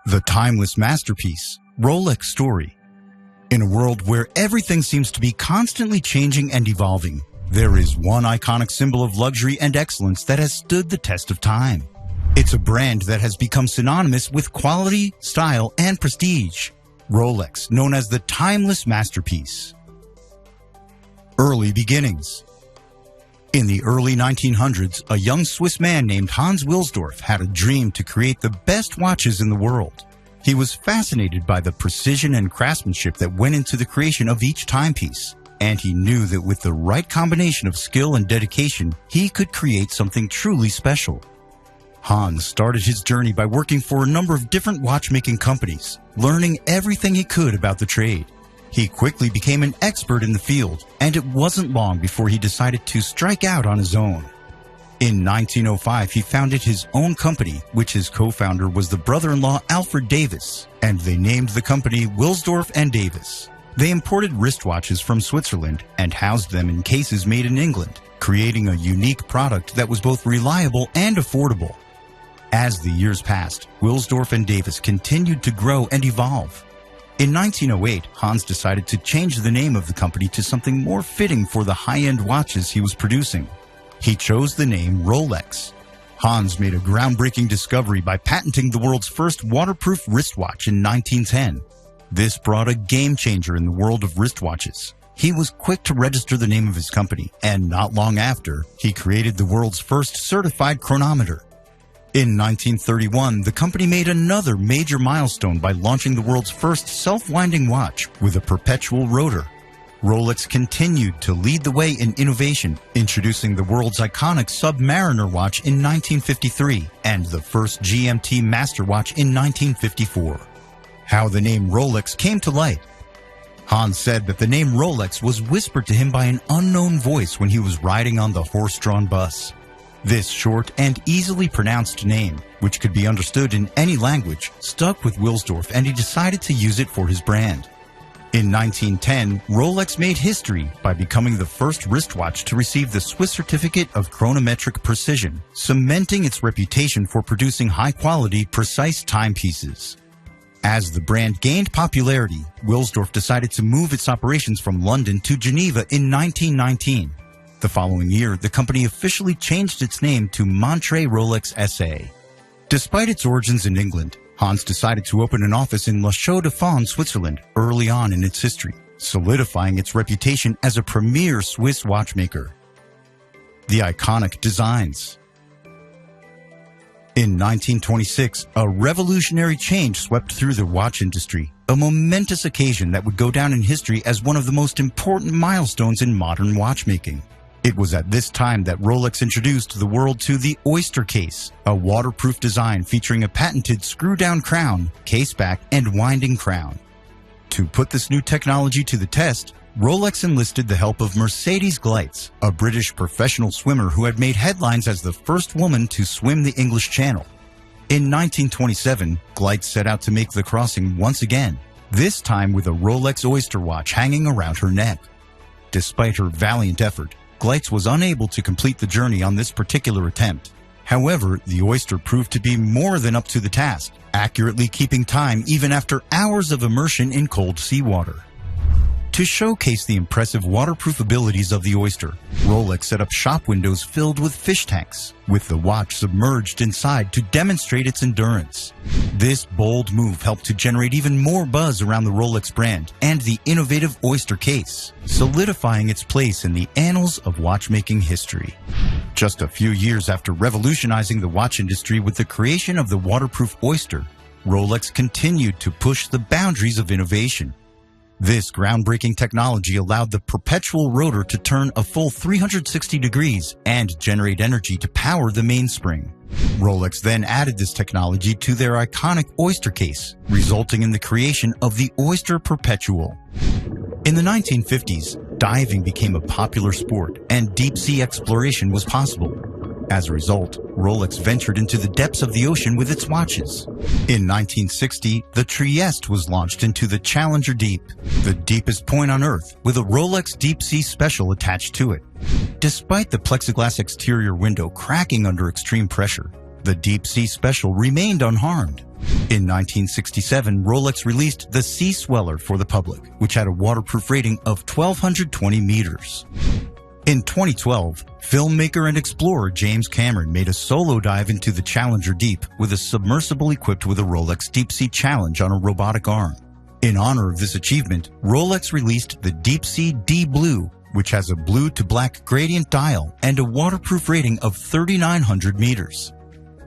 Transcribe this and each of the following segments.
The timeless masterpiece, Rolex story. In a world where everything seems to be constantly changing and evolving, there is one iconic symbol of luxury and excellence that has stood the test of time. It's a brand that has become synonymous with quality, style, and prestige. Rolex, known as the timeless masterpiece. Early beginnings. In the early 1900s, a young Swiss man named Hans Wilsdorf had a dream to create the best watches in the world. He was fascinated by the precision and craftsmanship that went into the creation of each timepiece, and he knew that with the right combination of skill and dedication, he could create something truly special. Hans started his journey by working for a number of different watchmaking companies, learning everything he could about the trade. He quickly became an expert in the field, and it wasn't long before he decided to strike out on his own. In 1905, he founded his own company, which his co-founder was the brother-in-law Alfred Davis, and they named the company Wilsdorf and Davis. They imported wristwatches from Switzerland and housed them in cases made in England, creating a unique product that was both reliable and affordable. As the years passed, Wilsdorf and Davis continued to grow and evolve. In 1908, Hans decided to change the name of the company to something more fitting for the high-end watches he was producing. He chose the name Rolex. Hans made a groundbreaking discovery by patenting the world's first waterproof wristwatch in 1910. This brought a game-changer in the world of wristwatches. He was quick to register the name of his company, and not long after, he created the world's first certified chronometer. In 1931, the company made another major milestone by launching the world's first self-winding watch with a perpetual rotor. Rolex continued to lead the way in innovation, introducing the world's iconic Submariner watch in 1953 and the first GMT Master watch in 1954. How the name Rolex came to light. Hans said that the name Rolex was whispered to him by an unknown voice when he was riding on the horse-drawn bus. This short and easily pronounced name, which could be understood in any language, stuck with Wilsdorf, and he decided to use it for his brand. In 1910, Rolex made history by becoming the first wristwatch to receive the Swiss Certificate of Chronometric Precision, cementing its reputation for producing high-quality, precise timepieces. As the brand gained popularity, Wilsdorf decided to move its operations from London to Geneva in 1919. The following year, the company officially changed its name to Montre Rolex SA. Despite its origins in England, Hans decided to open an office in La Chaux-de-Fonds, Switzerland, early on in its history, solidifying its reputation as a premier Swiss watchmaker. The iconic designs. In 1926, a revolutionary change swept through the watch industry, a momentous occasion that would go down in history as one of the most important milestones in modern watchmaking. It was at this time that Rolex introduced the world to the Oyster case, a waterproof design featuring a patented screw-down crown, case back, and winding crown. To put this new technology to the test, Rolex enlisted the help of Mercedes Gleitz, a British professional swimmer who had made headlines as the first woman to swim the English Channel. In 1927, Gleitz set out to make the crossing once again, this time with a Rolex Oyster watch hanging around her neck. Despite her valiant effort, Gleitz was unable to complete the journey on this particular attempt. However, the Oyster proved to be more than up to the task, accurately keeping time even after hours of immersion in cold seawater. To showcase the impressive waterproof abilities of the Oyster, Rolex set up shop windows filled with fish tanks, with the watch submerged inside to demonstrate its endurance. This bold move helped to generate even more buzz around the Rolex brand and the innovative Oyster case, solidifying its place in the annals of watchmaking history. Just a few years after revolutionizing the watch industry with the creation of the waterproof Oyster, Rolex continued to push the boundaries of innovation. This groundbreaking technology allowed the perpetual rotor to turn a full 360 degrees and generate energy to power the mainspring. Rolex then added this technology to their iconic Oyster case, resulting in the creation of the Oyster Perpetual. In the 1950s, diving became a popular sport and deep-sea exploration was possible. As a result, Rolex ventured into the depths of the ocean with its watches. In 1960, the Trieste was launched into the Challenger Deep, the deepest point on Earth, with a Rolex Deep Sea Special attached to it. Despite the plexiglass exterior window cracking under extreme pressure, The Deep Sea Special remained unharmed. In 1967, Rolex released the Sea Sweller for the public, which had a waterproof rating of 1,220 meters. In 2012, filmmaker and explorer James Cameron made a solo dive into the Challenger Deep with a submersible equipped with a Rolex Deep Sea Challenge on a robotic arm. In honor of this achievement, Rolex released the Deep Sea D Blue, which has a blue to black gradient dial and a waterproof rating of 3,900 meters.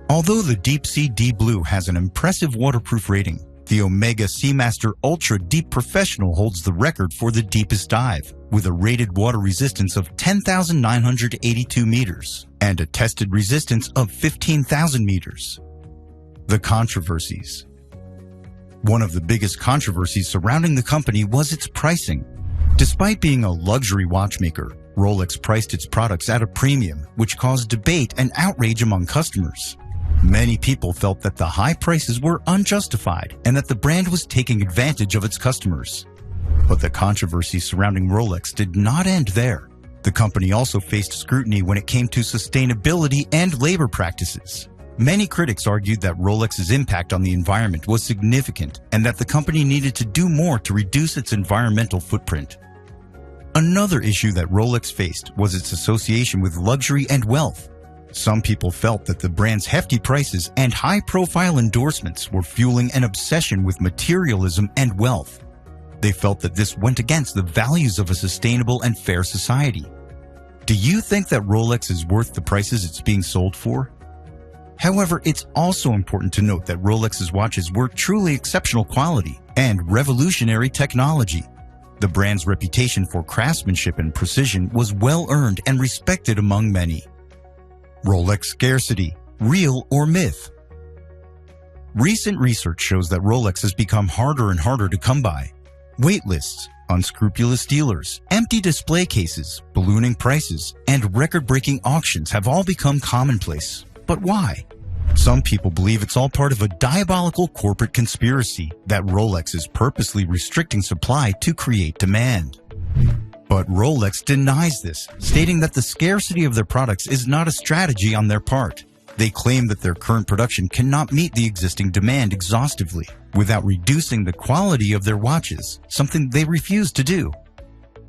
Although the Deep Sea D Blue has an impressive waterproof rating, the Omega Seamaster Ultra Deep Professional holds the record for the deepest dive, with a rated water resistance of 10,982 meters and a tested resistance of 15,000 meters. The Controversies. One of the biggest controversies surrounding the company was its pricing. Despite being a luxury watchmaker, Rolex priced its products at a premium, which caused debate and outrage among customers. Many people felt that the high prices were unjustified and that the brand was taking advantage of its customers. But the controversy surrounding Rolex did not end there. The company also faced scrutiny when it came to sustainability and labor practices. Many critics argued that Rolex's impact on the environment was significant and that the company needed to do more to reduce its environmental footprint. Another issue that Rolex faced was its association with luxury and wealth. Some people felt that the brand's hefty prices and high-profile endorsements were fueling an obsession with materialism and wealth. They felt that this went against the values of a sustainable and fair society. Do you think that Rolex is worth the prices it's being sold for? However, it's also important to note that Rolex's watches were truly exceptional quality and revolutionary technology. The brand's reputation for craftsmanship and precision was well-earned and respected among many. Rolex scarcity, real or myth? Recent research shows that Rolex has become harder and harder to come by. Wait lists, unscrupulous dealers, empty display cases, ballooning prices, and record-breaking auctions have all become commonplace. But why? Some people believe it's all part of a diabolical corporate conspiracy that Rolex is purposely restricting supply to create demand. But Rolex denies this, stating that the scarcity of their products is not a strategy on their part. They claim that their current production cannot meet the existing demand exhaustively without reducing the quality of their watches, something they refuse to do.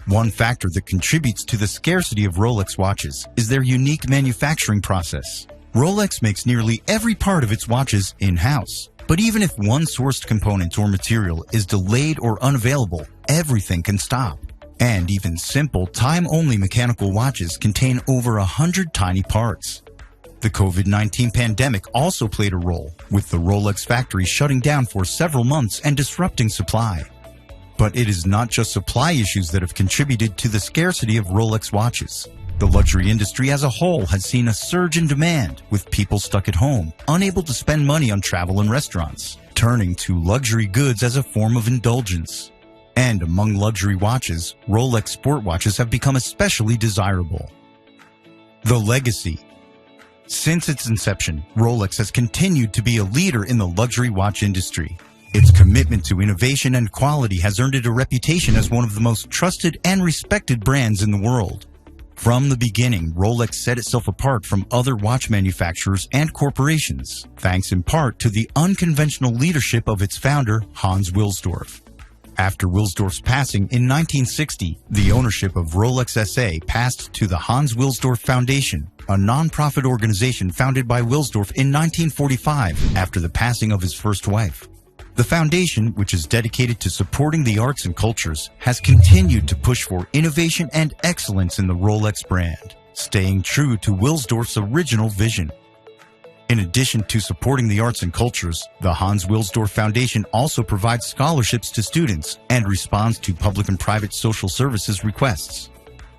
One factor that contributes to the scarcity of Rolex watches is their unique manufacturing process. Rolex makes nearly every part of its watches in-house. But even if one sourced component or material is delayed or unavailable, everything can stop. And even simple time-only mechanical watches contain over 100 tiny parts. The COVID-19 pandemic also played a role, with the Rolex factory shutting down for several months and disrupting supply. But it is not just supply issues that have contributed to the scarcity of Rolex watches. The luxury industry as a whole has seen a surge in demand, with people stuck at home, unable to spend money on travel and restaurants, turning to luxury goods as a form of indulgence. And among luxury watches, Rolex sport watches have become especially desirable. The legacy. Since its inception, Rolex has continued to be a leader in the luxury watch industry. Its commitment to innovation and quality has earned it a reputation as one of the most trusted and respected brands in the world. From the beginning, Rolex set itself apart from other watch manufacturers and corporations, thanks in part to the unconventional leadership of its founder, Hans Wilsdorf. After Wilsdorf's passing in 1960, the ownership of Rolex SA passed to the Hans Wilsdorf Foundation, a non-profit organization founded by Wilsdorf in 1945 after the passing of his first wife. The foundation, which is dedicated to supporting the arts and cultures, has continued to push for innovation and excellence in the Rolex brand, staying true to Wilsdorf's original vision. In addition to supporting the arts and cultures, the Hans Wilsdorf Foundation also provides scholarships to students and responds to public and private social services requests.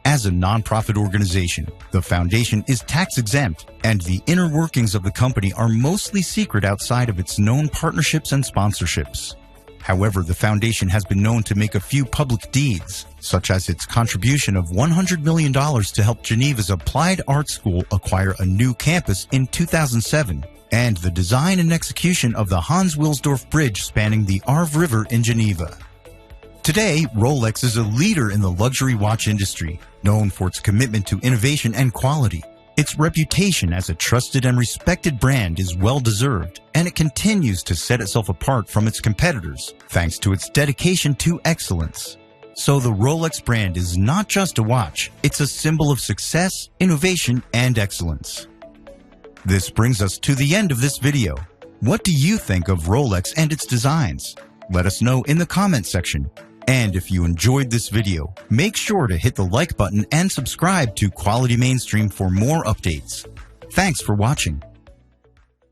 As a nonprofit organization, the foundation is tax-exempt, and the inner workings of the company are mostly secret outside of its known partnerships and sponsorships. However, the foundation has been known to make a few public deeds, such as its contribution of $100 million to help Geneva's Applied Art School acquire a new campus in 2007, and the design and execution of the Hans Wilsdorf Bridge spanning the Arve River in Geneva. Today, Rolex is a leader in the luxury watch industry, known for its commitment to innovation and quality. Its reputation as a trusted and respected brand is well-deserved, and it continues to set itself apart from its competitors thanks to its dedication to excellence. So the Rolex brand is not just a watch, it's a symbol of success, innovation, and excellence. This brings us to the end of this video. What do you think of Rolex and its designs? Let us know in the comment section. And if you enjoyed this video, make sure to hit the like button and subscribe to Quality Mainstream for more updates. Thanks for watching.